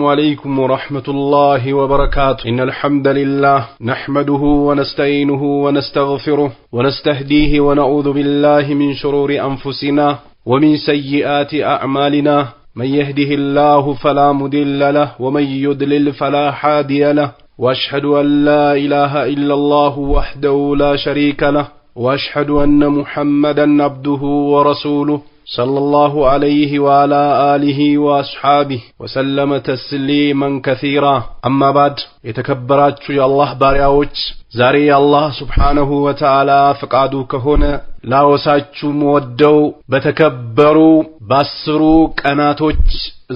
عليكم ورحمة الله وبركاته. إن الحمد لله نحمده ونستعينه ونستغفره ونستهديه ونعوذ بالله من شرور أنفسنا ومن سيئات أعمالنا. من يهده الله فلا مضل له ومن يضلل فلا هادي له. وأشهد أن لا إله إلا الله وحده لا شريك له وأشهد أن محمدا عبده ورسوله صلى الله عليه وعلى آله وأصحابه وسلم تسليما كثيرا. أما بعد يتكبراتشو يا الله بارياوچ زاري الله سبحانه وتعالى فقادو كهونه لا وساچو مودو بتكبرو باسرو قناتوچ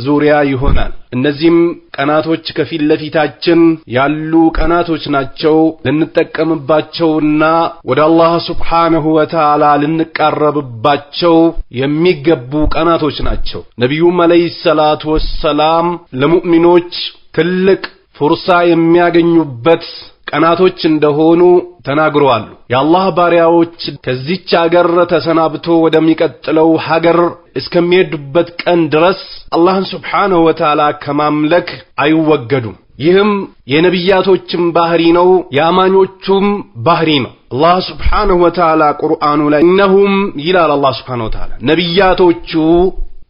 ዙሪያ ይሆናል። እነዚህም ቀናቶች ከፊት ለፊታችን ያሉ ቀናቶች ናቸው። ልንጠቀምባቸውና ወደ አላህ Subhanahu Wa Ta'ala ልንቀርብባቸው የሚገቡ ቀናቶች ናቸው። ነብዩም አለይሂ ሰላቱ ወሰላም ለሙእሚኖች ትልቅ ፍርሳ የሚያገኙበት ቀናቶች እንደሆኑ ተናግረዋል። የአላህ ባሪያዎች ከዚች ሀገር ተሰናብቶ ወደሚቀጥለው ሀገር እስከሚሄዱበት ቀን ድረስ አላህን Subhanahu Wa Ta'ala ከማምለክ አይወገዱም። ይህም የነቢያቶችም ባህሪ ነው፣ የአማኞቹም ባህሪ ነው። አላህ Subhanahu Wa Ta'ala ቁርአኑ ላይ እነሁም ይላል አላህ Subhanahu Wa Ta'ala ነቢያቶቹ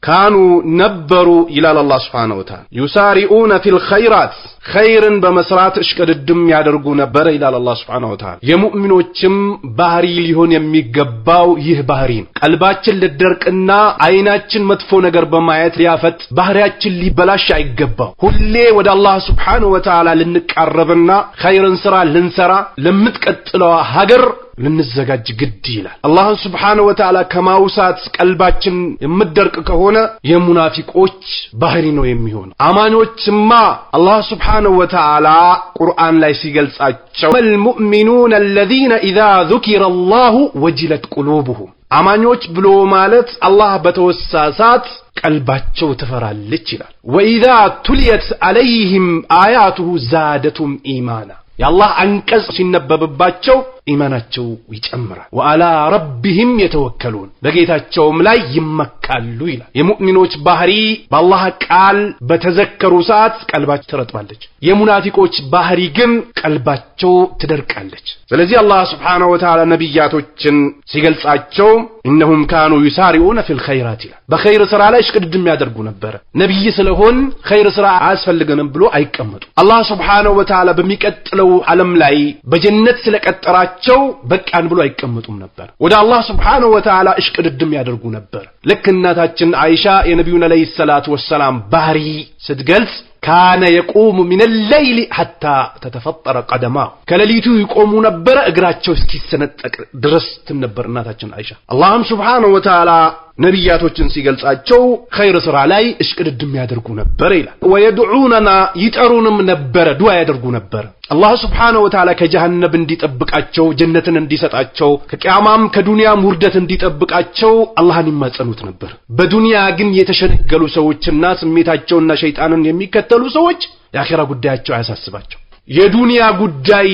ካኑ ነበሩ ይላል አላህ Subhanahu Wa Ta'ala ዩሳሪኡነ ፊል ኸይራት ኸይርን በመስራት እሽቅድድም ያደርጉ ነበር ይላል አላህ Subhanahu Wa Ta'ala። የሙእሚኖችም ባህሪ ሊሆን የሚገባው ይህ ባህሪ ነው። ቀልባችን ልደርቅና አይናችን መጥፎ ነገር በማየት ሊያፈጥ ባህሪያችን ሊበላሽ አይገባው። ሁሌ ወደ አላህ Subhanahu Wa Ta'ala ልንቀርብና ኸይርን ስራ ልንሰራ ለምትቀጥለው ሀገር ልንዘጋጅ ግድ ይላል። አላህ Subhanahu Wa Ta'ala ከማውሳት ቀልባችን የምደርቅ ከሆነ የሙናፊቆች ባህሪ ነው የሚሆነው። አማኞችማ አላህ Subhanahu Wa Ta'ala ቁርአን ላይ ሲገልጻቸው المؤمنون الذين إذا ذكر الله وجلت قلوبهم አማኞች ብሎ ማለት አላህ በተወሳሳት ቀልባቸው ተፈራለች ይላል። وإذا تليت عليهم آياته زادتهم إيمانا የአላህ አንቀጽ ሲነበብባቸው ኢማናቸው ይጨምራል። ወአላ ረቢሂም የተወከሉን በጌታቸውም ላይ ይመካሉ ይላል። የሙእሚኖች ባህሪ በአላህ ቃል በተዘከሩ ሰዓት ቀልባቸው ትረጥባለች። የሙናፊቆች ባህሪ ግን ቀልባቸው ትደርቃለች። ስለዚህ አላህ Subhanahu Wa Ta'ala ነቢያቶችን ሲገልጻቸው እነሁም ካኑ ይሳሪኡነ ፊል ኸይራት ይላል። በኸይር ስራ ላይ እሽቅድድም ያደርጉ ነበር። ነብይ ስለሆን ኸይር ስራ አያስፈልገንም ብሎ አይቀመጡ። አላህ Subhanahu Wa Ta'ala በሚቀጥለው ዓለም ላይ በጀነት ስለቀጠራቸው በቃን ብሎ አይቀመጡም ነበር። ወደ አላህ Subhanahu Wa Ta'ala እሽቅድድም ያደርጉ ነበር። ልክ እናታችን አይሻ የነብዩን አለይሂ ሰላቱ ወሰላም ባህሪ ስትገልጽ ካነ የቁሙ ሚነል ለይሊ ሐታ ተተፈጠረ ቀደማሁ ከሌሊቱ ይቆሙ ነበር እግራቸው እስኪሰነጠቅ ድረስ ነበር እናታችን አይሻ። አላህም Subhanahu Wa Ta'ala ነቢያቶችን ሲገልጻቸው ኸይር ስራ ላይ እሽቅድድም ያደርጉ ነበር ይላል። ወየድዑነና ይጠሩንም ነበር፣ ዱዓ ያደርጉ ነበር። አላህ Subhanahu Wa Ta'ala ከጀሃነም እንዲጠብቃቸው ጀነትን እንዲሰጣቸው ከቂያማም ከዱንያም ውርደት እንዲጠብቃቸው አላህን ይማጸኑት ነበር። በዱንያ ግን የተሸነገሉ ሰዎችና ስሜታቸውና ሸይጣንን የሚከተሉ ሰዎች የአኺራ ጉዳያቸው አያሳስባቸው። የዱንያ ጉዳይ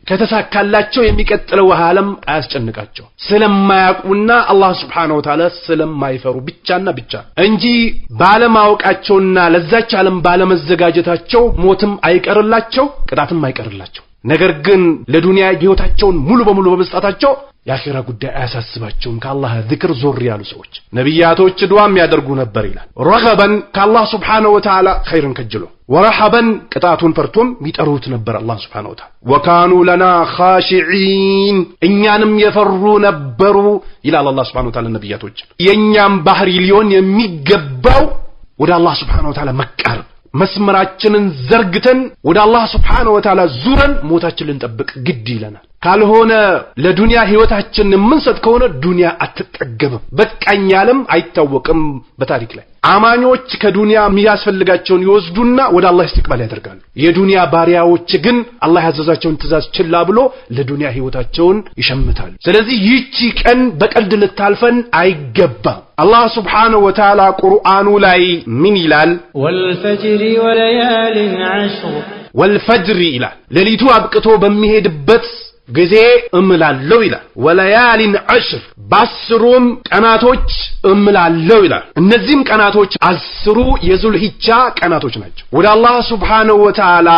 ከተሳካላቸው የሚቀጥለው ዓለም አያስጨንቃቸው ስለማያውቁና አላህ Subhanahu Wa Ta'ala ስለማይፈሩ ብቻና ብቻ እንጂ ባለማወቃቸውና ለዛች ዓለም ባለመዘጋጀታቸው ሞትም አይቀርላቸው ቅጣትም አይቀርላቸው። ነገር ግን ለዱንያ ህይወታቸውን ሙሉ በሙሉ በመስጣታቸው የአኺራ ጉዳይ አያሳስባቸውም። ከአላህ ዚክር ዞር ያሉ ሰዎች ነቢያቶች ዱዓም ያደርጉ ነበር ይላል። ረገበን ከአላህ Subhanahu Wa Ta'ala ኸይርን ከጅሎ ወረሐበን ቅጣቱን ፈርቶም ይጠሩት ነበር አላህ Subhanahu Wa Ta'ala። ወካኑ ለና ኻሺዒን እኛንም የፈሩ ነበሩ ይላል አላህ Subhanahu Wa Ta'ala ነቢያቶች። የኛም ባህሪ ሊሆን የሚገባው ወደ አላህ Subhanahu Wa Ta'ala መቃረብ መስመራችንን ዘርግተን ወደ አላህ Subhanahu Wa Ta'ala ዙረን ሞታችንን ልንጠብቅ ግድ ይለናል። ካልሆነ ለዱንያ ህይወታችንን የምንሰጥ ከሆነ ዱንያ አትጠገብም። በቃኛለም አይታወቅም በታሪክ ላይ አማኞች ከዱንያ የሚያስፈልጋቸውን ይወስዱና ወደ አላህ ኢስቲቅባል ያደርጋሉ። የዱንያ ባሪያዎች ግን አላህ ያዘዛቸውን ትእዛዝ ችላ ብሎ ለዱንያ ህይወታቸውን ይሸምታሉ። ስለዚህ ይህች ቀን በቀልድ ልታልፈን አይገባም። አላህ Subhanahu Wa Ta'ala ቁርአኑ ላይ ምን ይላል? ወልፈጅሪ ወለያሊን ዐሽር ወልፈጅሪ ይላል። ሌሊቱ አብቅቶ በሚሄድበት ጊዜ እምላለሁ ይላል። ወለያሊን ዐሽር በአስሩም ቀናቶች እምላለሁ ይላል። እነዚህም ቀናቶች 10 የዙልሂጃ ቀናቶች ናቸው። ወደ አላህ ሱብሓነሁ ወተዓላ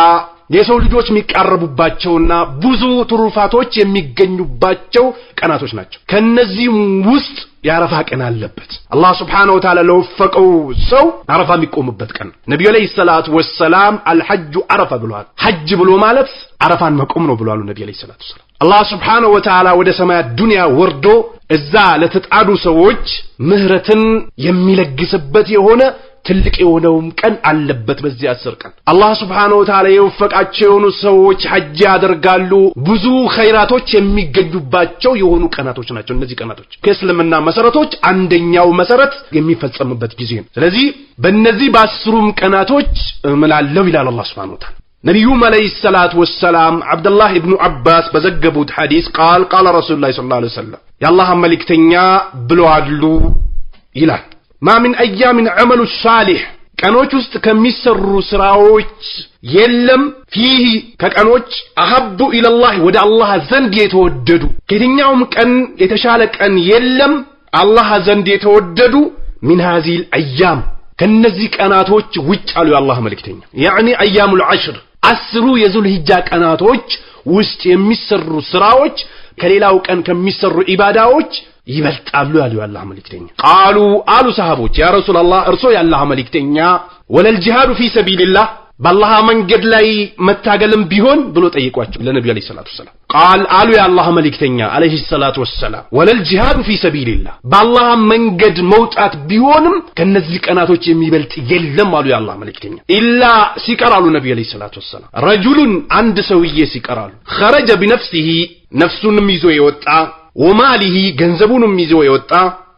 የሰው ልጆች የሚቃረቡባቸውና ብዙ ትሩፋቶች የሚገኙባቸው ቀናቶች ናቸው። ከነዚህም ውስጥ የአረፋ ቀን አለበት። አላህ ሱብሓነሁ ወተዓላ ለወፈቀው ሰው አረፋ የሚቆምበት ቀን። ነብዩ አለይሂ ሰላቱ ወሰላም አልሐጁ አረፋ ብለዋል። ሐጅ ብሎ ማለት አረፋን መቆም ነው ብለዋል ነብዩ አለይሂ ሰላቱ ወሰላም። አላህ ሱብሓነሁ ወተዓላ ወደ ሰማያት ዱንያ ወርዶ እዛ ለተጣዱ ሰዎች ምህረትን የሚለግስበት የሆነ ትልቅ የሆነውም ቀን አለበት። በዚህ 10 ቀን አላህ ሱብሓነሁ ወተዓላ የወፈቃቸው የሆኑ ሰዎች ሐጅ ያደርጋሉ። ብዙ ኸይራቶች የሚገኙባቸው የሆኑ ቀናቶች ናቸው እነዚህ ቀናቶች። ከእስልምና መሰረቶች አንደኛው መሰረት የሚፈጸምበት ጊዜ ነው። ስለዚህ በእነዚህ በ10ሩም ቀናቶች እምላለሁ ይላል አላህ ሱብሓነሁ ወተዓላ። ነብዩም አለይሂ ሰላቱ ወሰላም አብዱላህ ኢብኑ አባስ በዘገቡት ሐዲስ ቃል ረሱሉላህ ሰለላሁ ዐለይሂ ወሰለም የአላህ መልእክተኛ ብለዋል ይላል ማ ሚን አያሚን ዐመሉ ሷሊህ ቀኖች ውስጥ ከሚሰሩ ስራዎች የለም ፊህ ከቀኖች አሐቡ ኢለላህ ወደ አላህ ዘንድ የተወደዱ ከየትኛውም ቀን የተሻለ ቀን የለም አላህ ዘንድ የተወደዱ ሚን ሃዚል አያም ከነዚህ ቀናቶች ውጭ አሉ የአላህ መልእክተኛ ያኒ አያሙል ዐሽር 10 የዙልሂጃ ቀናቶች ውስጥ የሚሰሩ ስራዎች ከሌላው ቀን ከሚሰሩ ኢባዳዎች ይበልጣሉ ያሉ የአላህ መልእክተኛ። ቃሉ አሉ ሰሃቦች ያ ረሱላህ እርሶ የአላህ መልእክተኛ ወለል ጂሃዱ ፊ ሰቢልላህ በአላህ መንገድ ላይ መታገልም ቢሆን ብሎ ጠይቋቸው ለነብዩ አለይሂ ሰላቱ ወሰላም። ቃል አሉ የአላህ መልእክተኛ አለይሂ ሰላቱ ወሰላም ወለል ጂሃዱ ፊ ሰቢልላህ በአላህ መንገድ መውጣት ቢሆንም ከነዚህ ቀናቶች የሚበልጥ የለም አሉ የአላህ መልእክተኛ። ኢላ ሲቀራሉ ነብዩ አለይሂ ሰላቱ ወሰላም ረጁሉን አንድ ሰውዬ ሲቀራሉ ኸረጀ ቢነፍሲሂ ነፍሱንም ይዞ የወጣ ወማሊሂ ገንዘቡንም ይዞ የወጣ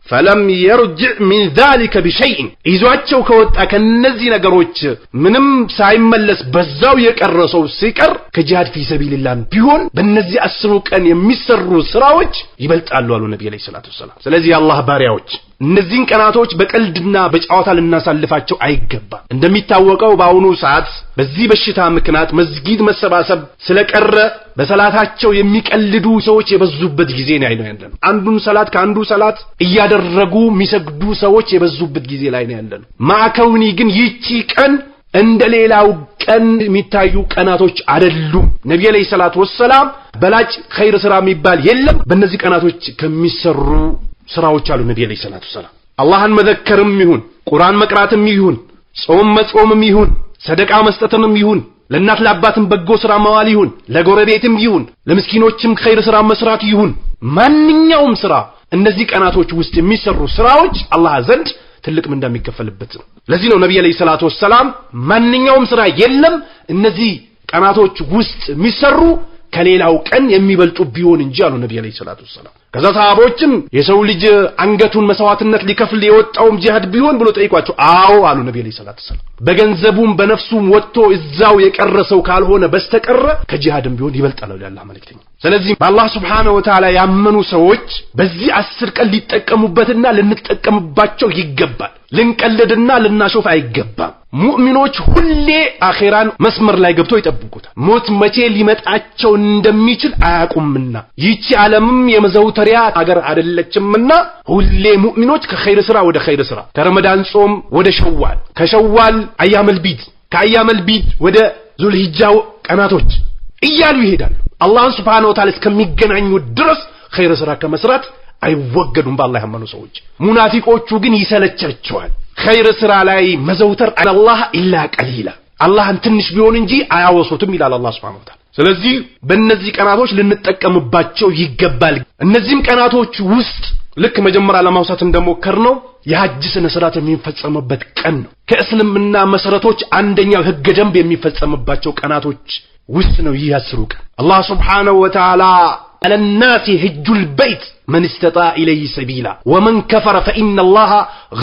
ፈለም የርጅዕ ሚን ዛሊከ ቢሸይእን ይዟቸው ከወጣ ከነዚህ ነገሮች ምንም ሳይመለስ በዛው የቀረሰው ሲቀር ከጂሃድ ፊ ሰቢልላህ ቢሆን በእነዚህ 10 ቀን የሚሰሩ ስራዎች ይበልጣሉ አሉ ነብዩ አለይሂ ሰላቱ ወሰላም። ስለዚህ የአላህ ባሪያዎች እነዚህን ቀናቶች በቀልድና በጨዋታ ልናሳልፋቸው አይገባም። እንደሚታወቀው በአሁኑ ሰዓት በዚህ በሽታ ምክንያት መስጊድ መሰባሰብ ስለቀረ በሰላታቸው የሚቀልዱ ሰዎች የበዙበት ጊዜ ነው ያለነው። አንዱን ሰላት ከአንዱ ሰላት እያደረጉ የሚሰግዱ ሰዎች የበዙበት ጊዜ ላይ ነው ያለነው። ማዕከውኒ ግን ይቺ ቀን እንደሌላው ቀን የሚታዩ ቀናቶች አይደሉም። ነብዩ አለይሂ ሰላቱ ወሰላም በላጭ ኸይር ስራ የሚባል የለም በእነዚህ ቀናቶች ከሚሰሩ ስራዎች አሉ ነብዩ አለይሂ ሰላቱ ወሰላም። አላህን መዘከርም ይሁን ቁርአን መቅራትም ይሁን ጾም መጾምም ይሁን ሰደቃ መስጠትም ይሁን ለእናት ለአባትም በጎ ስራ መዋል ይሁን ለጎረቤትም ይሁን ለምስኪኖችም ኸይር ስራ መስራት ይሁን ማንኛውም ስራ እነዚህ ቀናቶች ውስጥ የሚሰሩ ስራዎች አላህ ዘንድ ትልቅ ምንዳ የሚከፈልበት ነው። ለዚህ ነው ነብዩ አለይሂ ሰላቱ ወሰላም ማንኛውም ስራ የለም እነዚህ ቀናቶች ውስጥ የሚሰሩ ከሌላው ቀን የሚበልጡ ቢሆን እንጂ አሉ ነብዩ አለይሂ ሰላቱ ወሰላም። ከዛ ሰሃቦችም የሰው ልጅ አንገቱን መስዋዕትነት ሊከፍል የወጣውም ጂሃድ ቢሆን ብሎ ጠይቋቸው አዎ አሉ ነብዩ አለይሂ ሰላቱ ወሰላም። በገንዘቡም በነፍሱም ወጥቶ እዛው የቀረሰው ካልሆነ በስተቀር ከጂሃድም ቢሆን ይበልጣል አሉ የአላህ መልእክተኛ። ስለዚህ በአላህ ሱብሓነሁ ወተዓላ ያመኑ ሰዎች በዚህ 10 ቀን ሊጠቀሙበትና ልንጠቀምባቸው ይገባል። ልንቀልድና ልናሾፍ አይገባም። ሙእሚኖች ሁሌ አኺራን መስመር ላይ ገብተው ይጠብቁታል። ሞት መቼ ሊመጣቸው እንደሚችል አያውቁምና ይቺ ዓለምም የመዘውተሪያ ሀገር አይደለችምና ሁሌ ሙእሚኖች ከኸይር ስራ ወደ ኸይር ስራ ከረመዳን ጾም ወደ ሸዋል ከሸዋል አያመል ቢድ ከአያመል ቢድ ወደ ዙልሂጃው ቀናቶች እያሉ ይሄዳሉ። አላህን ሱብሓነሁ ወተዓላ እስከሚገናኙ ድረስ ኸይር ስራ ከመስራት አይወገዱም በአላህ ያመኑ ሰዎች። ሙናፊቆቹ ግን ይሰለቻቸዋል ኸይር ስራ ላይ መዘውተር አላህ ኢላ ቀሊላ አላህን ትንሽ ቢሆን እንጂ አያወሱትም ይላል አላህ ሱብሓነሁ ወተዓላ። ስለዚህ በእነዚህ ቀናቶች ልንጠቀምባቸው ይገባል። እነዚህም ቀናቶች ውስጥ ልክ መጀመሪያ ለማውሳት እንደሞከርነው የሐጅ ስነ ስርዓት የሚፈጸምበት ቀን ነው። ከእስልምና መሰረቶች አንደኛው ህገ ደንብ የሚፈጸምባቸው ቀናቶች ውስጥ ነው ይህ 10 ቀን። አላህ ሱብሓነሁ ወተዓላ አለናሲ ህጁል በይት መን استطاع ኢለይሂ ሰቢላ ወመን ከፈረ ፈኢነ አላህ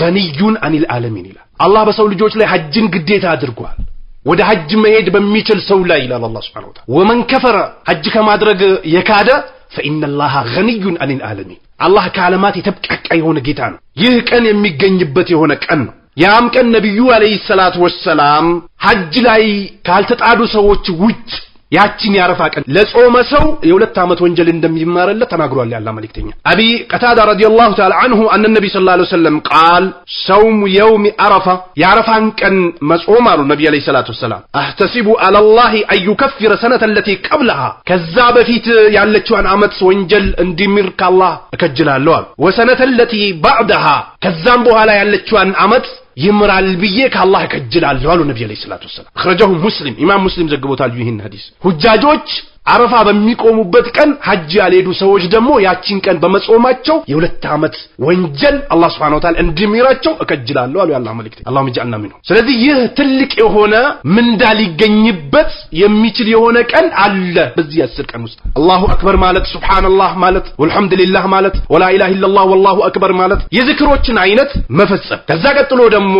ገኒዩን አኒል ዓለሚን ይላል። አላህ በሰው ልጆች ላይ ሐጅን ግዴታ አድርጓል ወደ ሐጅ መሄድ በሚችል ሰው ላይ ይላል አላህ ሱብሓነሁ ወተዓላ። ወመን ከፈረ ሐጅ ከማድረግ የካደ ፈኢነ አላህ ገኒዩን አኒል ዓለሚን አላህ ከዓለማት የተብቃቃ የሆነ ጌታ ነው። ይህ ቀን የሚገኝበት የሆነ ቀን ነው። ያም ቀን ነብዩ አለይሂ ሰላቱ ወሰላም ሐጅ ላይ ካልተጣዱ ሰዎች ውጭ ያቺን ያረፋ ቀን ለጾመ ሰው የሁለት ዓመት ወንጀል እንደሚማርለት ተናግሯል ያላህ መልእክተኛ አቢ ቀታዳ ረዲየላሁ ተዓላ عنه ان النبي صلى الله عليه وسلم قال صوم يوم عرفه ያረፋን ቀን መጾም አሉ ነብዩ አለይሂ ሰላቱ ወሰለም احتسب على الله ان يكفر سنه التي قبلها ከዛ በፊት ያለችዋን ዓመት ወንጀል እንዲምር ከአላህ እከጅላለሁ አሉ وسنه التي بعدها ከዛም በኋላ ያለችዋን ዓመት ይምራል ብዬ ከአላህ እከጅላለሁ አሉ ነብዩ አለይሂ ሰላቱ ወሰለም اخرجه مسلم ኢማም ሙስሊም ዘግቦታል ይህን ሐዲስ ሁጃጆች አረፋ በሚቆሙበት ቀን ሐጅ ያልሄዱ ሰዎች ደግሞ ያቺን ቀን በመጾማቸው የሁለት ዓመት ወንጀል አላህ Subhanahu Wa Ta'ala እንዲምራቸው እከጅላለሁ አሉ ያላህ መልእክተኛ አላሁም ጀዐልና ሚንሁ ስለዚህ ይህ ትልቅ የሆነ ምንዳ ሊገኝበት የሚችል የሆነ ቀን አለ በዚህ 10 ቀን ውስጥ አላሁ አክበር ማለት ሱብሃንአላህ ማለት ወልሐምዱሊላህ ማለት ወላ ኢላሃ ኢላላህ ወላሁ አክበር ማለት የዝክሮችን አይነት መፈጸም ከዛ ቀጥሎ ደግሞ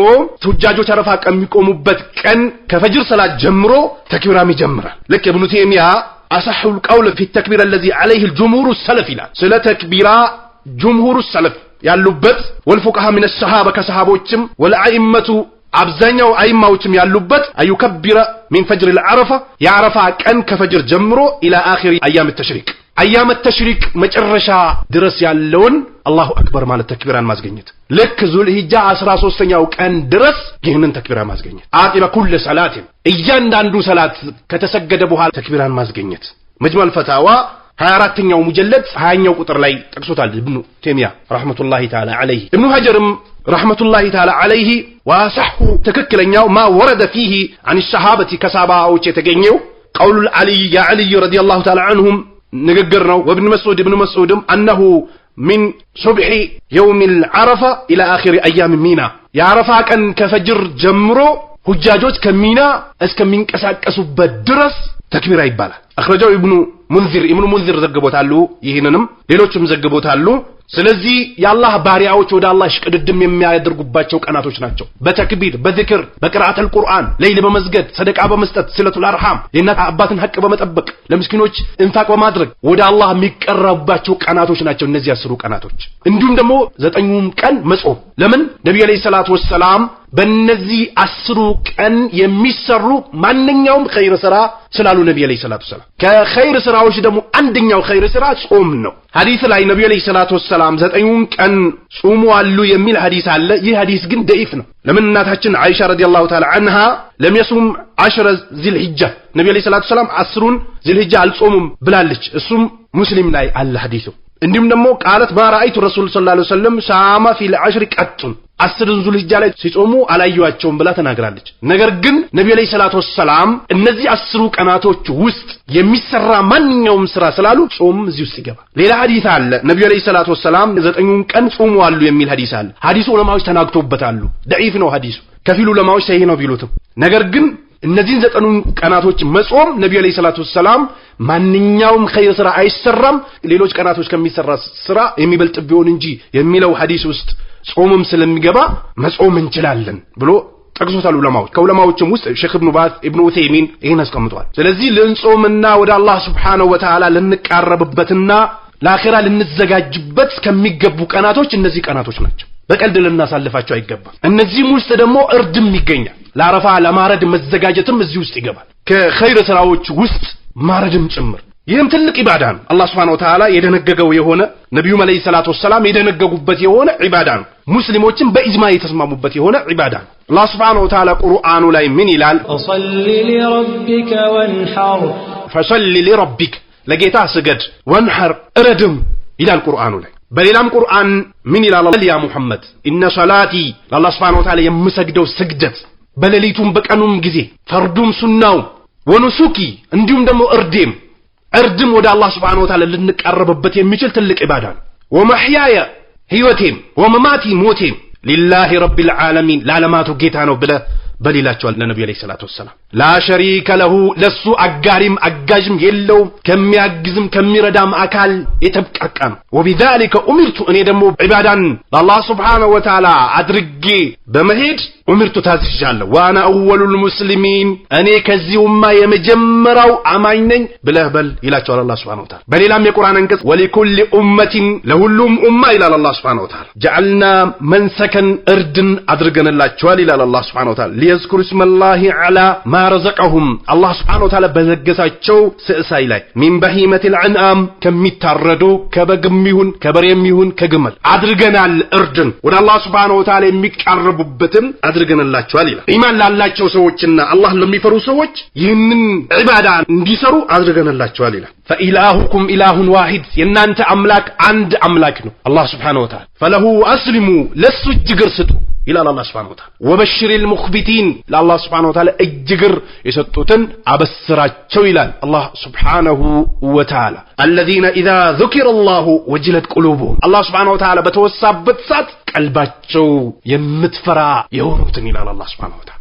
ሁጃጆች አረፋ ከሚቆሙበት ቀን ከፈጅር ሰላት ጀምሮ ተክቢራም ይጀምራል ለክ ኢብኑ ተይሚያ أصح القول في التكبير الذي عليه الجمهور السلف لا سلا تكبير جمهور السلف ያሉበት والفقهاء من الصحابه كصحابዎችም والائمه አብዛኛው አይማዎችም ያሉበት አዩከብረ من فجر العرفه ያረፋ ቀን ከፈጅር ጀምሮ الى اخر ايام التشريق ايام التشريق መጨረሻ ድረስ ያለውን አላሁ አክበር ማለት ተክቢራን ማስገኘት ለክ ዙልሂጃ 13ኛው ቀን ድረስ ይህንን ተክቢራን ማስገኘት አቂበ ኩል ሰላት እያንዳንዱ ሰላት ከተሰገደ በኋላ ተክቢራን ማስገኘት መጅሙዕ الفتاዋ 24ኛው ሙጀለድ 20ኛው ቁጥር ላይ ጠቅሶታል ኢብኑ ተይሚያ ረህመቱላሂ ተዓላ ዐለይሂ ኢብኑ ሀጀርም ረህመቱላሂ ተዓላ ዐለይሂ ወሰሁ ትክክለኛው ማ ወረደ فيه عن الصحابه ከሳባዎች የተገኘው قول العلي يا علي رضي الله تعالى عنهم ንግግር ነው ወብን መስዑድም انه من صبح يوم العرفه الى اخر ايام مينا يا عرفه كان كفجر جمرو حجاجوች ከሚና እስከሚንቀሳቀሱበት ድረስ ተክቢራ ይባላል اخرجوا ابن منذر ዘግቦታሉ ይሄንንም ሌሎችም ዘግቦታሉ ስለዚህ የአላህ ባሪያዎች ወደ አላህ ሽቅድድም የሚያደርጉባቸው ቀናቶች ናቸው በተክቢር በዝክር በቅራአት القرآن ለይል በመስገድ ሰደቃ በመስጠት ስለቱል አርሃም የእናት አባትን ሐቅ በመጠበቅ ለምስኪኖች እንፋቅ በማድረግ ወደ አላህ የሚቀርቡባቸው ቀናቶች ናቸው እነዚህ 10 ቀናቶች እንዲሁም ደግሞ 9ኙም ቀን መጾም ለምን ነብዩ አለይሂ ሰላቱ ወሰለም በእነዚህ 10 ቀን የሚሰሩ ማንኛውም ኸይር ስራ ስላሉ ነብዩ አለይሂ ሰላቱ ወሰለም ከኸይር ስራዎች ደግሞ አንደኛው ኸይር ስራ ጾም ነው ሐዲስ ላይ ነብዩ አለይሂ ሰላቱ ወሰለም 9ኙን ቀን ጾሙ አሉ የሚል ሐዲስ አለ ይህ ሐዲስ ግን ደኢፍ ነው ለምን እናታችን አይሻ ረዲየላሁ ተዓላ عنها لم يصوم 10 ذي الحجه ነብዩ አለይሂ ሰላቱ ወሰለም 10ን ذي الحجه አልጾሙም ብላለች እሱም ሙስሊም ላይ አለ ሐዲሱ እንዲሁም ደግሞ ቃለት ማራአይቱ ረሱል ሰለላሁ ዐለይሂ ወሰለም ሳማ ፊል 10 ቀጡን 10 ዙልሂጃ ላይ ሲጾሙ አላየዋቸውም ብላ ተናግራለች ነገር ግን ነብዩ አለይሂ ሰላቱ ወሰለም እነዚህ 10 ቀናቶች ውስጥ የሚሰራ ማንኛውም ስራ ስላሉ ጾም እዚህ ውስጥ ይገባል ሌላ ሐዲስ አለ ነብዩ አለይሂ ሰላቱ ወሰለም 9ኙን ቀን ጾሙ አሉ የሚል ሐዲስ አለ ሐዲሱ ዑለማዎች ተናግተውበታል ደኢፍ ነው ሐዲሱ ከፊሉ ዑለማዎች ሰሂህ ነው ቢሉትም ነገር ግን እነዚህን 9 ቀናቶች መጾም ነብዩ አለይሂ ሰላቱ ወሰለም ማንኛውም ኸይር ስራ አይሰራም ሌሎች ቀናቶች ከሚሰራ ስራ የሚበልጥ ቢሆን እንጂ የሚለው ሐዲስ ውስጥ ጾምም ስለሚገባ መጾም እንችላለን ብሎ ጠቅሶታል ዑለማዎች ከዑለማዎችም ውስጥ ሼክ ኢብኑ ባዝ ኢብኑ ኡሰይሚን ይሄን አስቀምጧል ስለዚህ ልንጾምና ወደ አላህ Subhanahu Wa Ta'ala ልንቃረብበትና ለአኺራ ልንዘጋጅበት ከሚገቡ ቀናቶች እነዚህ ቀናቶች ናቸው በቀልድ ልናሳልፋቸው አይገባም እነዚህም ውስጥ ደግሞ እርድም ይገኛል ለአረፋ ለማረድ መዘጋጀትም እዚህ ውስጥ ይገባል ከኸይር ስራዎች ውስጥ ማረድም ጭምር ይህም ትልቅ ኢባዳ ነው አላህ Subhanahu Wa Ta'ala የደነገገው የሆነ ነብዩ አለይሂ ሰላቱ ወሰለም የደነገጉበት የሆነ ኢባዳ ነው ሙስሊሞችን በኢጅማ የተስማሙበት የሆነ ኢባዳ ነው አላህ Subhanahu Wa Ta'ala ቁርአኑ ላይ ምን ይላል ፈሰሊ ሊረቢከ ወንሐር ፈሰሊ ሊረቢክ ለጌታ ስገድ ወንሐር እረድም ይላል ቁርአኑ ላይ በሌላም ቁርአን ምን ይላል ያ ሙሐመድ ኢነ ሶላቲ ለአላህ Subhanahu Wa Ta'ala የምሰግደው ስግደት በሌሊቱም በቀኑም ጊዜ ፈርዱም ሱናው ወኑሱኪ እንዲሁም ደግሞ እርድም ወደ አላህ Subhanahu Wa Ta'ala ልንቀርብበት የሚችል ትልቅ ኢባዳ ነው ወመህያየ ህይወቴም ወመማቲ ሞቴም ሊላሂ ረቢል ዓለሚን ለዓለማቱ ጌታ ነው ብለ በሌላቸዋል ለነብዩ አለይሂ ሰላቱ ወሰለም ላ ሸሪከ ለሁ ለሱ አጋሪም አጋዥም የለውም ከሚያግዝም ከሚረዳም አካል የተብቃቃ ነው ወቢዛሊከ ኡሚርቱ እኔ ደግሞ ኢባዳን ለአላህ Subhanahu Wa Ta'ala አድርጌ በመሄድ ኡሚርቱ ታዝዣለሁ ዋና አወሉል ሙስሊሚን እኔ ከዚህማ የመጀመሪያው አማኝ ነኝ ብለህ በል ይላቸዋል አላህ Subhanahu Wa Ta'ala በሌላም የቁርአን አንቀጽ ወሊኩል ኡመቲን ለሁሉም ኡማ ይላል አላህ Subhanahu Wa Ta'ala ጀዐልና መንሰከን እርድን አድርገንላቸዋል ይላል አላህ Subhanahu Wa Ta'ala يذكر اسم الله على ما رزقهم الله سبحانه وتعالى በዘገሳቸው ስዕሳይ ላይ من بهيمة الأنعام ከሚታረዱ ከበግም ይሁን ከበሬም ይሁን ከግመል አድርገናል እርድን ወደ አላህ Subhanahu Wa Ta'ala የሚቀርቡበትን አድርገንላቸዋል ይላል ኢማን ላላቸው ሰዎችና አላህ ለሚፈሩ ሰዎች ይህንን ዒባዳ እንዲሰሩ አድርገንላቸዋል ይላል فإلهكم إله واحد የናንተ አምላክ አንድ አምላክ ነው አላህ Subhanahu Wa Ta'ala فله أسلموا ለሱ እጅግር ስጡ ይላል አላህ Subhanahu Wa Ta'ala وبشر المخبتين ለአላህ Subhanahu Wa Ta'ala እጅግር የሰጡትን አበስራቸው ይላል አላህ Subhanahu Wa Ta'ala الذين إذا ذكر الله وجلت قلوبهم አላህ Subhanahu Wa Ta'ala በተወሳበት ሰዓት ቀልባቸው የምትፈራ የሆኑትን ይላል አላህ Subhanahu Wa Ta'ala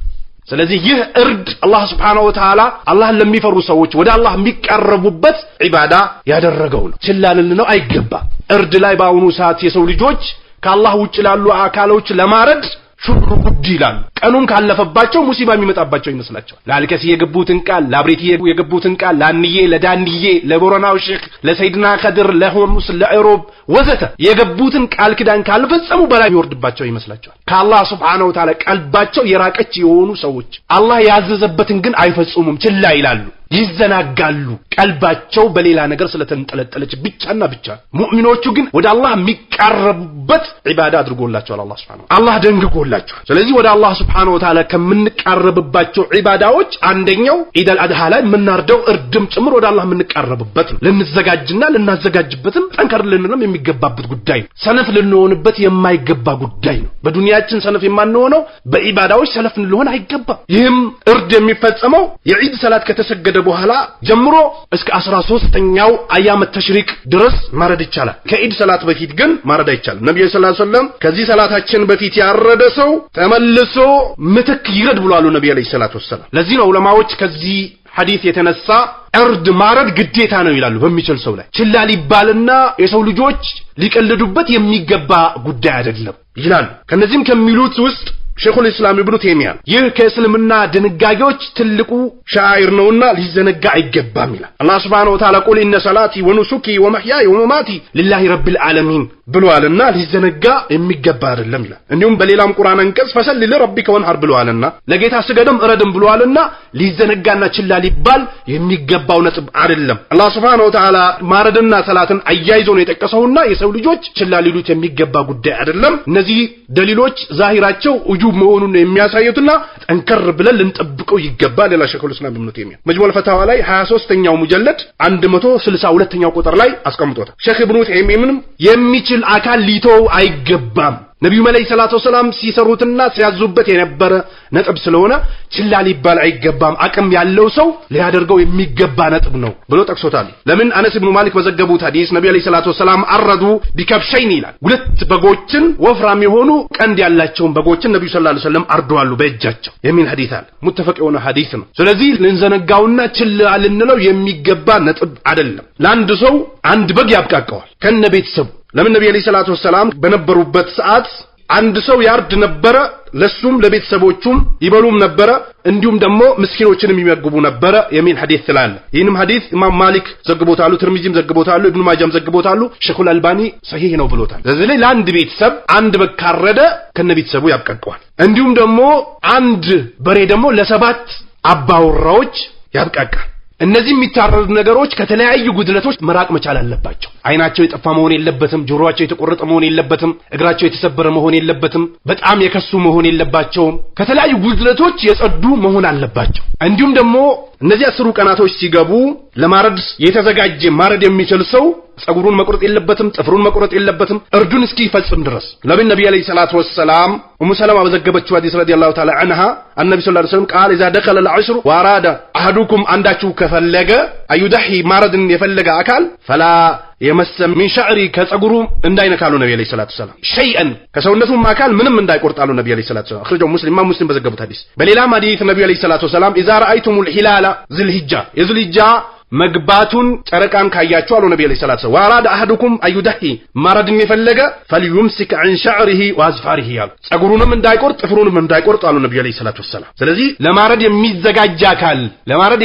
ስለዚህ ይህ እርድ አላህ Subhanahu Wa Ta'ala አላህን ለሚፈሩ ሰዎች ወደ አላህ የሚቀርቡበት ዒባዳ ያደረገው ነው ችላ ልንለው አይገባም እርድ ላይ በአሁኑ ሰዓት የሰው ልጆች ከአላህ ውጭ ላሉ አካሎች ለማረድ ሹሩ ጉድ ይላል ቀኑም ካለፈባቸው ሙሲባ የሚመጣባቸው ይመስላቸዋል ለአልከሲ የገቡትን ቃል ለአብሬቲ የገቡትን ቃል ለአንዬ ለዳንዬ ለቦረናው ሼክ ለሰይድና ከድር ለሆሙስ ለኢሮብ ወዘተ የገቡትን ቃል ኪዳን ካልፈጸሙ በላይ ይወርድባቸው ይመስላቸዋል ከአላህ Subhanahu Wa Ta'ala ቀልባቸው የራቀች የሆኑ ሰዎች አላህ ያዘዘበትን ግን አይፈጽሙም ችላ ይላሉ ይዘናጋሉ ቀልባቸው በሌላ ነገር ስለተንጠለጠለች ብቻና ብቻ ሙእሚኖቹ ግን ወደ አላህ የሚቀርቡበት ዒባዳ አድርጎላቸዋል አላህ Subhanahu አላህ ደንግጎላቸዋል ስለዚህ ወደ አላህ Subhanahu Wa Ta'ala ከምንቀርብባቸው ዒባዳዎች አንደኛው ኢድ አልአድሃ ላይ የምናርደው እርድም ጭምር ወደ አላህ የምንቀርብበት ነው ልንዘጋጅና ልናዘጋጅበትም ጠንከር ልንልም የሚገባበት ጉዳይ ነው ሰነፍ ልንሆንበት የማይገባ ጉዳይ ነው በዱንያችን ሰነፍ የማንሆነው በዒባዳዎች ሰነፍ ልንሆን አይገባም ይህም እርድ የሚፈጸመው የዒድ ሰላት ከተሰገደ በኋላ ጀምሮ እስከ 13ኛው አያመ ተሽሪቅ ድረስ ማረድ ይቻላል ከኢድ ሰላት በፊት ግን ማረድ አይቻልም ነብዩ ሰለላሁ ዐለይሂ ወሰለም ከዚህ ሰላታችን በፊት ያረደ ሰው ተመልሶ ምትክ ይረድ ብለዋል ነብዩ ሰለላሁ ዐለይሂ ወሰለም ለዚህ ነው ዑለማዎች ከዚህ ሐዲስ የተነሳ እርድ ማረድ ግዴታ ነው ይላሉ በሚችል ሰው ላይ ችላ ሊባልና የሰው ልጆች ሊቀልዱበት የሚገባ ጉዳይ አይደለም ይላሉ ከነዚህም ከሚሉት ውስጥ ሼኹል ኢስላም ኢብኑ ተይሚያ ይህ ከእስልምና ድንጋጌዎች ትልቁ ሻዒር ነውና ሊዘነጋ አይገባም ይላል አላህ Subhanahu Wa Ta'ala ቁል ኢነ ሰላቲ ወኑሱኪ ወመህያየ ወመማቲ ሊላሂ ረቢል ዓለሚን ብለዋልና ሊዘነጋ የሚገባ አይደለም ይላል እንዲሁም በሌላም ቁርአን አንቀጽ ፈሰል ለረቢከ ወንሐር ብለዋልና ለጌታ ስገድም እረድም ብለዋልና ሊዘነጋና ችላ ሊባል የሚገባው ነጥብ አይደለም አላህ Subhanahu Wa Ta'ala ማረድና ሰላትን አያይዞ ነው የጠቀሰውና የሰው ልጆች ችላ ሊሉት የሚገባ ጉዳይ አይደለም እነዚህ ደሊሎች ዛሂራቸው መሆኑን የሚያሳዩትና ጠንከር ብለን ልንጠብቀው ይገባል ሌላ ሼኹል ኢስላም ኢብኑ ተይሚያ መጅሙዕ ፈታዋ ላይ 23ኛው ሙጀለድ 162ኛው ቁጥር ላይ አስቀምጦታል ሼኽ ኢብኑ ተይሚያም የሚችል አካል ሊተው አይገባም ነብዩ መለይ ሰላቱ ወሰለም ሲሰሩትና ሲያዙበት የነበረ ነጥብ ስለሆነ ችላ ሊባል አይገባም አቅም ያለው ሰው ሊያደርገው የሚገባ ነጥብ ነው ብሎ ጠቅሶታል ለምን አነስ ኢብኑ ማሊክ በዘገቡት ሐዲስ ነብዩ አለይሂ ሰላቱ ወሰለም አረዱ ቢከብሸይን ይላል ሁለት በጎችን ወፍራም የሆኑ ቀንድ ያላቸውን በጎችን ነብዩ ሰለላሁ ዐለይሂ ወሰለም አርደዋሉ በእጃቸው የሚል ሐዲስ አለ ሙተፈቅ የሆነ ሐዲስ ነው ስለዚህ ልንዘነጋውና ችላ ልንለው የሚገባ ነጥብ አይደለም ለአንድ ሰው አንድ በግ ያብቃቀዋል ከነቤተሰቡ ለምን ነብዩ አለይሂ ሰላቱ ወሰለም በነበሩበት ሰዓት አንድ ሰው ያርድ ነበረ ለሱም ለቤተሰቦቹም ይበሉም ነበረ እንዲሁም ደግሞ ምስኪኖችንም ይመግቡ ነበረ የሚል ሐዲስ ስላለ ይህንም ሐዲስ ኢማም ማሊክ ዘግቦታሉ ትርሚዚም ዘግቦታሉ ኢብኑ ማጃም ዘግቦታሉ ሼኹል አልባኒ ሰሂህ ነው ብሎታል ስለዚህ ለአንድ ቤተሰብ አንድ በካረደ ከነቤተሰቡ ያብቃቀዋል እንዲሁም ደግሞ አንድ በሬ ደግሞ ለሰባት አባወራዎች ያብቃቃል እነዚህ የሚታረዱ ነገሮች ከተለያዩ ጉድለቶች መራቅ መቻል አለባቸው አይናቸው የጠፋ መሆን የለበትም ጆሮአቸው የተቆረጠ መሆን የለበትም እግራቸው የተሰበረ መሆን የለበትም በጣም የከሱ መሆን የለባቸውም ከተለያዩ ጉድለቶች የጸዱ መሆን አለባቸው እንዲሁም ደግሞ እነዚህ 10 ቀናቶች ሲገቡ ለማረድ የተዘጋጀ ማረድ የሚችል ሰው ጸጉሩን መቁረጥ የለበትም ጥፍሩን መቁረጥ የለበትም እርዱን እስኪፈጽም ድረስ ለነብዩ አለይሂ ሰላቱ ወሰለም ኡሙ ሰለማ በዘገበችው ሐዲስ ረዲየላሁ ተዓላ عنها النبي صلى الله عليه وسلم قال اذا دخل العشر واراد احدكم አንዳችሁ ከፈለገ አይደሂ ማረድን የፈለገ አካል فلا يمس من شعري ከጸጉሩ እንዳይነካሉ ነብዩ አለይሂ ሰላቱ ወሰለም شيئا ከሰውነቱም አካል ምንም እንዳይቆርጣሉ ነብዩ አለይሂ ሰላቱ ወሰለም አخرجው ሙስሊም በዘገቡት ሐዲስ በሌላ ሐዲስ ነብዩ አለይሂ ሰላቱ ወሰለም اذا رايتم الهلال ذي الحجه የذي الحجه መግባቱን ጨረቃን ካያችሁ አሉ ነብዩ አለይሂ ሰላቱ ወሰለም ወራዳ አሐዱኩም አይደሂ ማረድን የፈለገ فليمسك عن شعره واظفاره ያሉ ጸጉሩንም እንዳይቆርጥ ጥፍሩንም እንዳይቆርጥ አሉ ነብዩ አለይሂ ሰላቱ ወሰለም ስለዚህ ለማረድ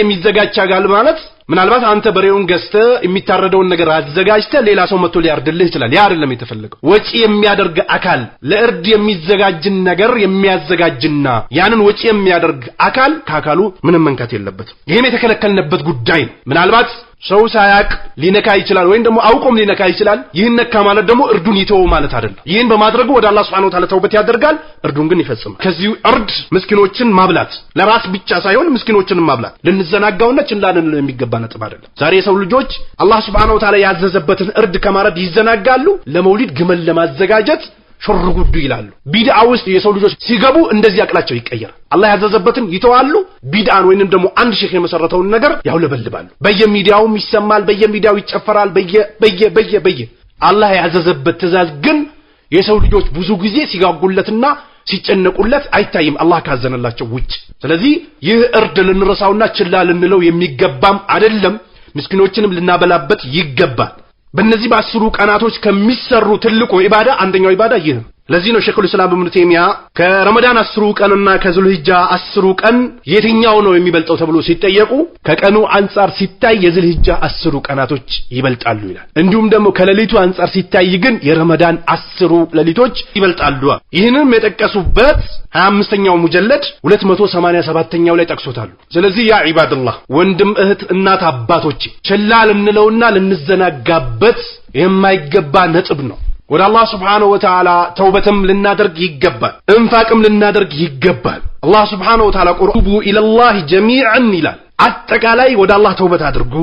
የሚዘጋጅ አካል ማለት ምናልባት አንተ በሬውን ገዝተ የሚታረደውን ነገር አዘጋጅተ ሌላ ሰው መጥቶ ሊያርድልህ ይችላል። ያ አይደለም የተፈለገው። ወጪ የሚያደርግ አካል ለእርድ የሚዘጋጅን ነገር የሚያዘጋጅና ያንን ወጪ የሚያደርግ አካል ከአካሉ ምንም መንካት የለበትም። ይሄም የተከለከልንበት ጉዳይ ነው። ምናልባት ሰው ሳያቅ ሊነካ ይችላል ወይም ደግሞ አውቆም ሊነካ ይችላል። ይህን ነካ ማለት ደግሞ እርዱን ይተው ማለት አይደለም። ይህን በማድረጉ ወደ አላህ Subhanahu Wa Ta'ala ተውበት ያደርጋል፣ እርዱን ግን ይፈጽማል። ከዚህ እርድ ምስኪኖችን ማብላት ለራስ ብቻ ሳይሆን ምስኪኖችን ማብላት ልንዘናጋውና ችላልን የሚገባ ነጥብ አይደለም። ዛሬ የሰው ልጆች አላህ Subhanahu Wa Ta'ala ያዘዘበትን እርድ ከማረድ ይዘናጋሉ። ለመውሊድ ግመል ለማዘጋጀት ሹርጉዱ ይላሉ። ቢድዓ ውስጥ የሰው ልጆች ሲገቡ እንደዚህ አቅላቸው ይቀየራል። አላህ ያዘዘበትን ይተዋሉ። ቢድዓን ወይንም ደግሞ አንድ ሼክ የመሰረተውን ነገር ያውለበልባሉ። በየሚዲያው ይሰማል፣ በየሚዲያው ይጨፈራል። በየ አላህ ያዘዘበት ትእዛዝ ግን የሰው ልጆች ብዙ ጊዜ ሲጋጉለትና ሲጨነቁለት አይታይም አላህ ካዘነላቸው ውጭ። ስለዚህ ይህ እርድ ልንረሳውና ችላ ልንለው የሚገባም አይደለም። ምስኪኖችንም ልናበላበት ይገባል። በእነዚህ በ10 ቀናቶች ከሚሰሩ ትልቁ ኢባዳ አንደኛው ኢባዳ ይህ ነው። ለዚህ ነው ሼኹል ኢስላም ኢብኑ ተይሚያ ከረመዳን 10 ቀንና ከዙልሂጃ 10 ቀን የትኛው ነው የሚበልጠው ተብሎ ሲጠየቁ ከቀኑ አንፃር ሲታይ የዙልሂጃ 10 ቀናቶች ይበልጣሉ ይላል። እንዲሁም ደግሞ ከሌሊቱ አንፃር ሲታይ ግን የረመዳን 10 ሌሊቶች ይበልጣሉ። ይህንም የጠቀሱበት 25ኛው ሙጀለድ 287ኛው ላይ ጠቅሶታል። ስለዚህ ያ ኢባደላህ ወንድም እህት እናት አባቶች ችላ ልንለውና ልንዘናጋበት የማይገባ ነጥብ ነው። ወደ አላህ Subhanahu Wa Ta'ala ተውበትም ልናደርግ ይገባል፣ እንፋቅም ልናደርግ ይገባል። አላህ Subhanahu Wa Ta'ala ቁርቡ ኢለላህ ጀሚዓን ይላል። አጠቃላይ ወደ አላህ ተውበት አድርጉ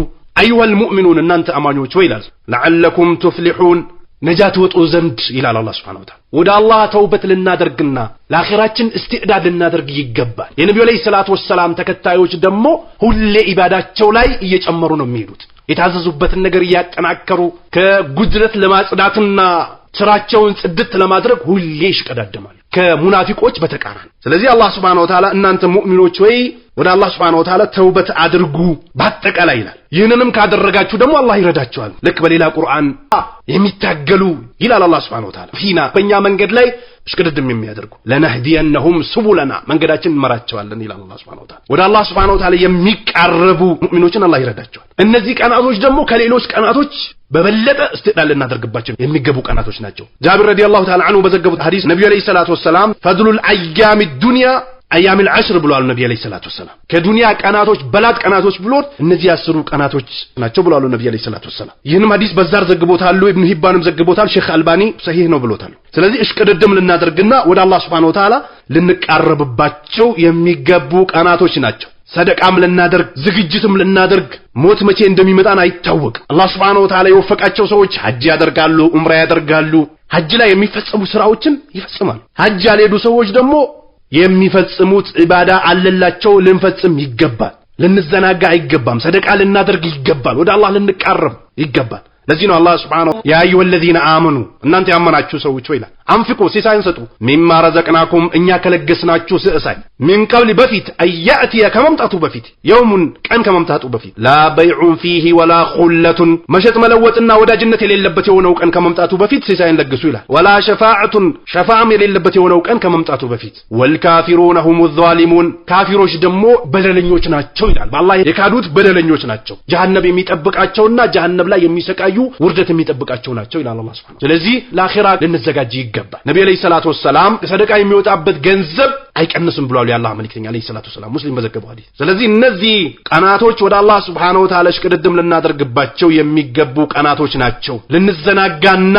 አዩሀል ሙእሚኑን እናንተ አማኞች ወይ ይላል። ለዓለኩም ቱፍሊሑን ነጃት ወጡ ዘንድ ይላል አላህ Subhanahu Wa Ta'ala። ወደ አላህ ተውበት ልናደርግና ለአኺራችን እስትዕዳድ ልናደርግ ይገባል። የነብዩ አለይሂ ሰላቱ ወሰላም ተከታዮች ደግሞ ሁሌ ኢባዳቸው ላይ እየጨመሩ ነው የሚሄዱት። የታዘዙበትን ነገር እያጠናከሩ ከጉድለት ለማጽዳትና ስራቸውን ጽድት ለማድረግ ሁሌ ይሽቀዳደማሉ ከሙናፊቆች በተቃራኒ። ስለዚህ አላህ Subhanahu Wa Ta'ala እናንተ ሙእሚኖች ወይ ወደ አላህ Subhanahu Wa Ta'ala ተውበት አድርጉ በአጠቃላይ ይላል። ይህንንም ካደረጋችሁ ደግሞ አላህ ይረዳችኋል። ልክ በሌላ ቁርአን የሚታገሉ ይላል አላህ Subhanahu Wa Ta'ala ፊና በእኛ መንገድ ላይ እሽቅድድም የሚያደርጉ ለነህዲየነሁም ሱቡለና መንገዳችን እንመራቸዋለን ይላል አላህ Subhanahu Wa Ta'ala። ወደ አላህ Subhanahu Wa Ta'ala የሚቃረቡ ሙእሚኖችን አላህ ይረዳቸዋል። እነዚህ ቀናቶች ደግሞ ከሌሎች ቀናቶች በበለጠ እስትዕዳል ልናደርግባቸው የሚገቡ ቀናቶች ናቸው። ጃቢር ረዲየላሁ ተዓላ ዐንሁ በዘገቡት ሐዲስ ነብዩ አለይሂ ሰላቱ ወሰላም ፈድሉል አያሚ ዱንያ አያሚል ዐሽር ብለዋል ነብዩ አለይሂ ሰላቱ ወሰላም። ከዱንያ ቀናቶች በላት ቀናቶች ብሎ እነዚህ 10 ቀናቶች ናቸው ብለዋል ነብዩ አለይሂ ሰላቱ ወሰላም። ይህንም ሐዲስ በዛር ዘግቦታል፣ ኢብኑ ሂባንም ዘግቦታል፣ ሼክ አልባኒ ሰሂህ ነው ብሎታል። ስለዚህ እሽቅድድም ልናደርግና ወደ አላህ Subhanahu Wa Ta'ala ልንቃረብባቸው የሚገቡ ቀናቶች ናቸው። ሰደቃም ልናደርግ ዝግጅትም ልናደርግ ሞት መቼ እንደሚመጣን አይታወቅም። አላህ Subhanahu Wa Ta'ala የወፈቃቸው ሰዎች ሐጅ ያደርጋሉ፣ ዑምራ ያደርጋሉ፣ ሐጅ ላይ የሚፈጸሙ ስራዎችን ይፈጽማሉ። ሐጅ ያልሄዱ ሰዎች ደግሞ የሚፈጽሙት ኢባዳ አለላቸው፣ ልንፈጽም ይገባል። ልንዘናጋ አይገባም። ሰደቃ ልናደርግ ይገባል። ወደ አላህ ልንቃረብ ይገባል። ለዚህ ነው አላህ Subhanahu ያ አዩሀለዚነ አመኑ እናንተ ያመናችሁ ሰዎች ወይ ይላል አንፍቁ ሲሳይን ሰጡ ሚማ ረዘቅናኩም እኛ ከለገስናችሁ ሲሳይ ሚን ቀብል በፊት አያእቲየ ከመምጣቱ በፊት የውሙን ቀን ከመምጣቱ በፊት ላ በይዑን ፊሂ ወላ ኹለቱን መሸጥ መለወጥና ወዳጅነት የሌለበት የሆነው ቀን ከመምጣቱ በፊት ሲሳይን ለግሱ ይላል። ወላ ሸፋዓቱን ሸፋዓም የሌለበት የሆነው ቀን ከመምጣቱ በፊት ወልካፊሩነ ሁሙ ዛሊሙን ካፊሮች ደግሞ በደለኞች ናቸው ይላል። በአላህ የካዱት በደለኞች ናቸው። ጀሃነም የሚጠብቃቸውና ጀሃነም ላይ የሚሰቃዩ ውርደት የሚጠብቃቸው ናቸው ይላል አላህ Subhanahu። ስለዚህ ለአኺራ ልንዘጋጅ ይገባል። ነብዩ አለይሂ ሰላቱ ወሰላም ሰደቃ የሚወጣበት ገንዘብ አይቀንስም ብለዋል የአላህ መልእክተኛ አለይሂ ሰላቱ ወሰላም ሙስሊም በዘገበው ሐዲስ። ስለዚህ እነዚህ ቀናቶች ወደ አላህ Subhanahu Wa Ta'ala እሽቅድድም ልናደርግባቸው የሚገቡ ቀናቶች ናቸው። ልንዘናጋና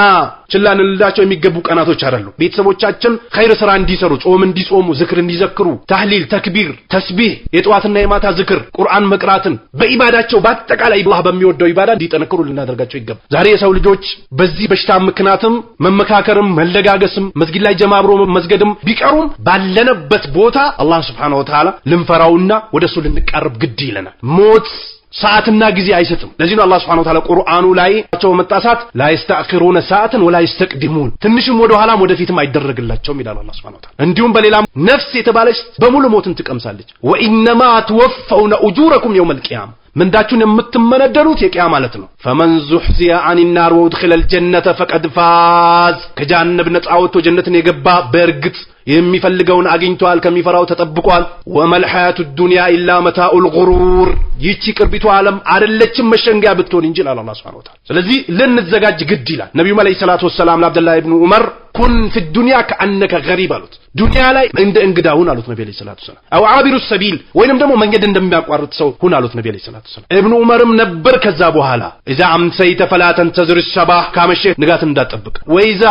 ችላ ልንላቸው የሚገቡ ቀናቶች አይደሉም። ቤተሰቦቻችን ኸይር ስራ እንዲሰሩ፣ ጾም እንዲጾሙ፣ ዝክር እንዲዘክሩ፣ ተህሊል፣ ተክቢር፣ ተስቢህ፣ የጧትና የማታ ዝክር፣ ቁርአን መቅራትን በኢባዳቸው በአጠቃላይ አላህ በሚወደው ኢባዳ እንዲጠነክሩ ልናደርጋቸው ይገባል። ዛሬ የሰው ልጆች በዚህ በሽታ ምክንያትም መመካከርም መለጋገስም መስጊድ ላይ ጀማብሮ መስገድም ቢቀሩም ባለነበት ቦታ አላህ Subhanahu Wa Ta'ala ልንፈራውና ወደሱ ልንቃረብ ግድ ይለናል። ሞት ሰዓትና ጊዜ አይሰጥም። ለዚህ ነው አላህ Subhanahu Wa Ta'ala ቁርአኑ ላይ መጣሳት ላ ይስተአኺሩነ ሰዓትን ወላ ይስተቅዲሙን ትንሽም ወደ ኋላም ወደፊትም አይደረግላቸውም ይላል አላህ Subhanahu Wa Ta'ala። እንዲሁም በሌላም ነፍስ የተባለች በሙሉ ሞትን ትቀምሳለች። ወኢነማ ትወፈውነ ኡጁረኩም የውመል ቂያማ ምንዳችሁን የምትመነደሉት የቂያ ማለት ነው። ፈመን ዙህዚያ አኒን ናር ወድኺለል ጀነተ ፈቀድ ፋዝ ከጀሃነም ነፃ ወጥቶ ጀነትን የገባ በእርግጥ የሚፈልገውን አግኝቷል፣ ከሚፈራው ተጠብቋል። ወመል ሐያቱ ዱንያ ኢላ መታኡል ጉሩር ይቺ ቅርቢቱ ዓለም አይደለችም መሸንጊያ ብትሆን እንጂ አላህ Subhanahu Wa Ta'ala ስለዚህ ልንዘጋጅ ግድ ይላል ነብዩ መለይሂ ሰላቱ ወሰለም ለአብዱላህ ኢብኑ ዑመር ኩን في الدنيا كأنك غريب አሉት ዱንያ ላይ እንደ እንግዳውን አሉት ነብዩ መለይሂ ሰላቱ ወሰለም አው አቢሩ ሰቢል ወይንም ደግሞ መንገድ እንደሚያቋርጥ ሰው ሁን አሉት ነብዩ መለይሂ ሰላቱ ወሰለም ኢብኑ ዑመርም ነበር ከዛ በኋላ اذا امسيت فلا تنتظر الصباح ካመሸ ንጋት እንዳትጠብቅ ወይዛ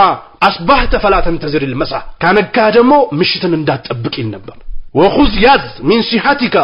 አስባህተ فلا تنتظر المساء ካነጋ ደግሞ ምሽትን እንዳትጠብቅ ነበር وخذ يد من صحتك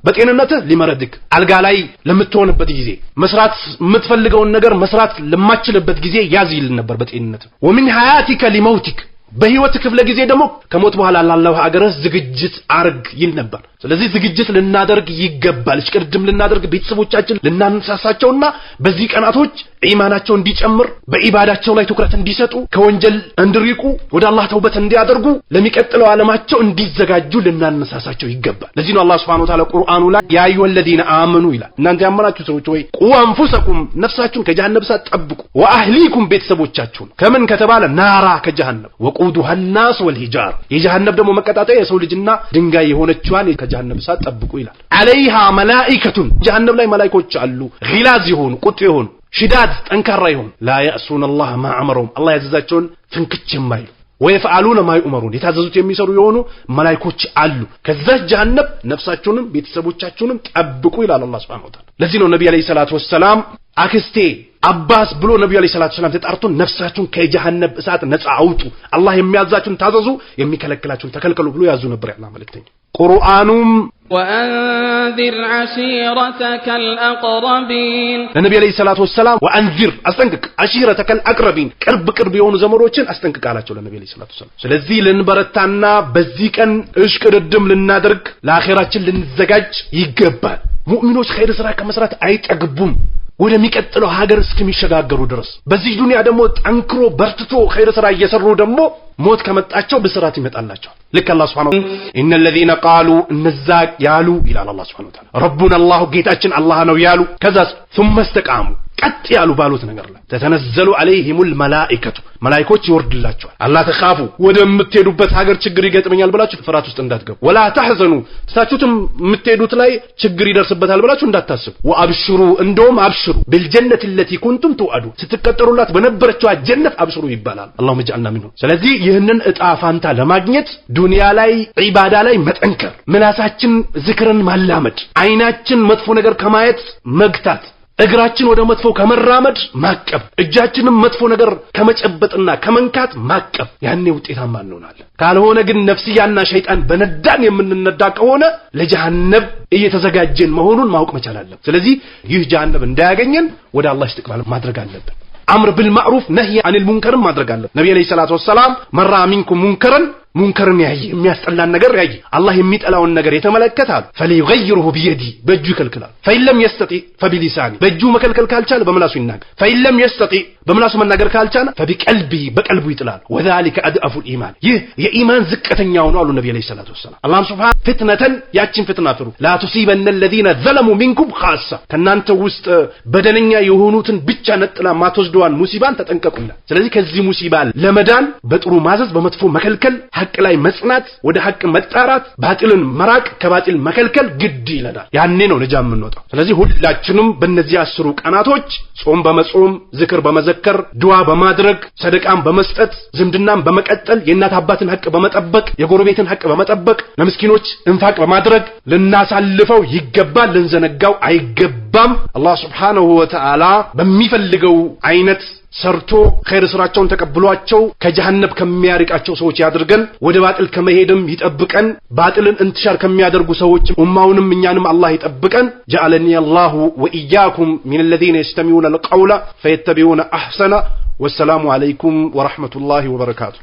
በጤንነትህ ሊመረድክ አልጋ ላይ ለምትሆንበት ጊዜ መስራት የምትፈልገውን ነገር መስራት ለማችልበት ጊዜ ያዝ ይል ነበር በጤንነትህ ومن حياتك لموتك በህይወት ክፍለ ጊዜ ደግሞ ከሞት በኋላ ላለው ሀገርህ ዝግጅት አርግ ይል ነበር ስለዚህ ዝግጅት ልናደርግ ይገባል እሽቅድም ልናደርግ ቤተሰቦቻችን ልናነሳሳቸውና በዚህ ቀናቶች ኢማናቸው እንዲጨምር በኢባዳቸው ላይ ትኩረት እንዲሰጡ ከወንጀል እንዲርቁ ወደ አላህ ተውበት እንዲያደርጉ ለሚቀጥለው ዓለማቸው እንዲዘጋጁ ልናነሳሳቸው ይገባል ለዚህ ነው አላህ Subhanahu Wa Ta'ala ቁርአኑ ላይ ያ አዩሀለዚነ አመኑ ይላል እናንተ ያመናችሁ ሰዎች ወይ ቁ አንፉሰኩም ነፍሳችሁን ከጀሃነም እሳት ጠብቁ ወአህሊኩም ቤተሰቦቻችሁን ከምን ከተባለ ናራ ከጀሃነም ወቁዱሃ الناس والحجار የጀሃነም ደግሞ መቀጣጣያ የሰው ልጅና ድንጋይ የሆነችዋን ከጀሃነም እሳት ጠብቁ ይላል عليها ملائكة ጀሃነም ላይ መላእክቶች አሉ غلاظ ይሆኑ ቁጡ ይሆኑ ሽዳድ ጠንካራ ይሆኑ لا يعصون الله ما امرهم الله ያዘዛቸውን ፍንክች የማይሉ ويفعلون ما يؤمرون የታዘዙት የሚሰሩ የሆኑ መላእክቶች አሉ ከዛ ጀሃነም ነፍሳቸውንም ቤተሰቦቻቸውንም ጠብቁ ይላል አላህ Subhanahu Wa Ta'ala ለዚህ ነው ነብዩ አለይሂ ሰላቱ ወሰለም አክስቴ አባስ ብሎ ነብዩ አለይሂ ሰላቱ ወሰለም ተጣርቶ ነፍሳችሁን ከጀሃነም እሳት ነፃ አውጡ አላህ የሚያዛችሁን ታዘዙ የሚከለክላችሁን ተከልከሉ ብሎ ያዙ ነበር ያላ መልእክተኛ ቁርአኑም وأنذر عشيرتك الأقربين النبي عليه الصلاة والسلام وأنذر أستنقق عشيرتك الأقربين ቅርብ የሆኑ ዘመዶችን አስጠንቅቃላቸው ለነብዩ عليه الصلاة والسلام ስለዚህ ልንበረታና በዚህ ቀን እሽቅድድም ልናደርግ ለአኺራችን ልንዘጋጅ ይገባል ሙእሚኖች ኸይር ስራ ከመስራት አይጠግቡም ወደሚቀጥለው ሀገር እስከሚሸጋገሩ ድረስ በዚህ ዱንያ ደግሞ ጠንክሮ በርትቶ ኸይር ስራ እየሰሩ ደግሞ ሞት ከመጣቸው በስራት ይመጣላቸው ልክ አላህ Subhanahu ان الذين قالوا النزاق ያሉ ይላል አላህ Subhanahu Ta'ala ربنا الله ጌታችን አላህ ነው ያሉ ከዛ ثم استقاموا ቀጥ ያሉ ባሉት ነገር ላይ ተተነዘሉ عليهم الملائكه መላእክቶች ይወርድላቸዋል አላህ ተኻፉ ወደምትሄዱበት ሀገር ችግር ይገጥመኛል ብላችሁ ፍርሃት ውስጥ እንዳትገቡ ولا تحزنوا ታችሁትም የምትሄዱት ላይ ችግር ይደርስበታል ብላችሁ እንዳታስቡ وابشروا እንደውም አብሽሩ بالجنه التي كنتم توعدون ስትቀጠሩላት በነበረችው ጀነት አብሽሩ ይባላል اللهم اجعلنا منهم ስለዚህ ይህንን እጣ ፋንታ ለማግኘት ዱንያ ላይ ዒባዳ ላይ መጠንከር ምላሳችን ዝክርን ማላመድ አይናችን መጥፎ ነገር ከማየት መግታት እግራችን ወደ መጥፎ ከመራመድ ማቀብ እጃችንን መጥፎ ነገር ከመጨበጥና ከመንካት ማቀብ ያኔ ውጤታማ እንሆናለን ካልሆነ ግን ነፍስያና ሸይጣን በነዳን የምንነዳ ከሆነ ለጀሃነም እየተዘጋጀን መሆኑን ማወቅ መቻል አለብን ስለዚህ ይህ ጀሃነም እንዳያገኘን ወደ አላህ ይስተቅባል ማድረግ አለብን አምር بالمعروف نهي عن المنكر ማድረግ አለብን ነብዩ አለይሂ ሰላቱ ወሰለም መራ ሚንኩም ሙንከርን ያይ የሚያስጠላን ነገር ያይ አላህ የሚጠላውን ነገር የተመለከታል فليغيره بيدي በእጁ ይከልክላል فإلم يستطيع فبلسانه በእጁ መከልከል ካልቻለ በምላሱ ይናገር فإلم يستطيع በምላሱ መናገር ካልቻለ فبقلبه በቀልቡ ይጥላል وذلك أضعف الإيمان ይህ የኢማን ዝቅተኛው ነው አሉ ነብዩ አለይሂ ሰላቱ ወሰለም አላህ ሱብሃን ፍትነተን ያችን ፍትና ፍሩ لا تصيبن الذين ظلموا منكم خاصة ከናንተ ውስጥ በደለኛ የሆኑትን ብቻ ነጥላ ማትወስደዋን ሙሲባን ተጠንቀቁላ ስለዚህ ከዚህ ሙሲባ ለመዳን በጥሩ ማዘዝ በመጥፎ መከልከል ሐቅ ላይ መጽናት ወደ ሐቅ መጣራት ባጢልን መራቅ ከባጢል መከልከል ግድ ይላል ያኔ ነው ነጃ የምንወጣው ስለዚህ ሁላችንም በእነዚህ 10 ቀናቶች ጾም በመጾም ዝክር በመዘከር ዱዓ በማድረግ ሰደቃን በመስጠት ዝምድናን በመቀጠል የእናት አባትን ሐቅ በመጠበቅ የጎረቤትን ሐቅ በመጠበቅ ለምስኪኖች እንፋቅ በማድረግ ልናሳልፈው ይገባል ልንዘነጋው አይገባም አላህ Subhanahu Wa Ta'ala በሚፈልገው አይነት ሰርቶ ኸይር ስራቸውን ተቀብሏቸው ከጀሃነም ከሚያርቃቸው ሰዎች ያድርገን ወደ ባጢል ከመሄድም ይጠብቀን ባጢልን እንትሻር ከሚያደርጉ ሰዎች ኡማውንም እኛንም አላህ ይጠብቀን جعلني الله وإياكم من الذين يستمعون القول فيتبعون أحسنه والسلام عليكم ورحمة الله وبركاته